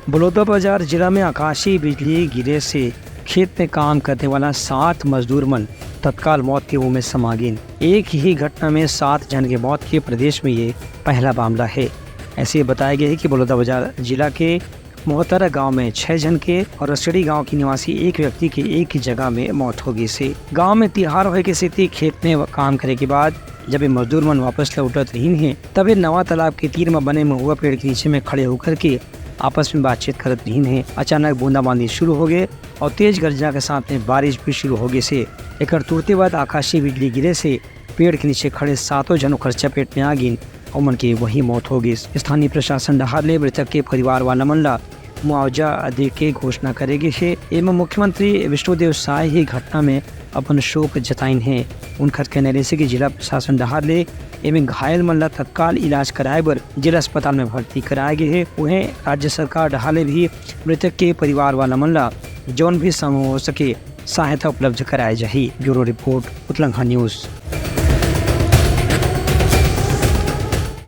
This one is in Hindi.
बलौदाबाजार जिला में आकाशीय बिजली गिरे से खेत में काम करने वाला 7 मजदूर मन तत्काल मौत के मुंह में समा गिन। एक ही घटना में 7 जन की मौत के प्रदेश में ये पहला मामला है। ऐसे बताया गया है कि बलौदाबाजार जिला के मोहतरा गांव में 6 जन के और रसड़ी गांव की निवासी एक व्यक्ति की एक ही जगह में मौत हो गई से गांव में तिहार होए के स्थिति खेत में काम करे के बाद जब ये मजदूर मन वापस लौटत रही हैं तब ये नवा तालाब के तीर में बने महुआ पेड़ के नीचे में खड़े होकर के आपस में बातचीत करत रही हैं। अचानक बूंदाबांदी शुरू हो गए और तेज गर्जना के साथ में बारिश भी शुरू हो गई से एक तुरते बाद आकाशीय बिजली गिरे से पेड़ के नीचे खड़े 7 जनों की चपेट में आ गिन और मन की वही मौत हो गई। स्थानीय प्रशासन डहार ले मृतक के परिवार वाला मनला मुआवजा दे के घोषणा करेगी है एवं मुख्यमंत्री विष्णुदेव साय ही घटना में अपन शोक जताइन है। उनकर कहने से कि जिला प्रशासन डहार ले एवं घायल मनला तत्काल इलाज कराए बर जिला अस्पताल में भर्ती कराए गए है। वहीं राज्य सरकार डहार भी मृतक के परिवार वाला मनला जौन भी संभव हो सके सहायता उपलब्ध कराए जाही। Bureau report Uttarakhand news.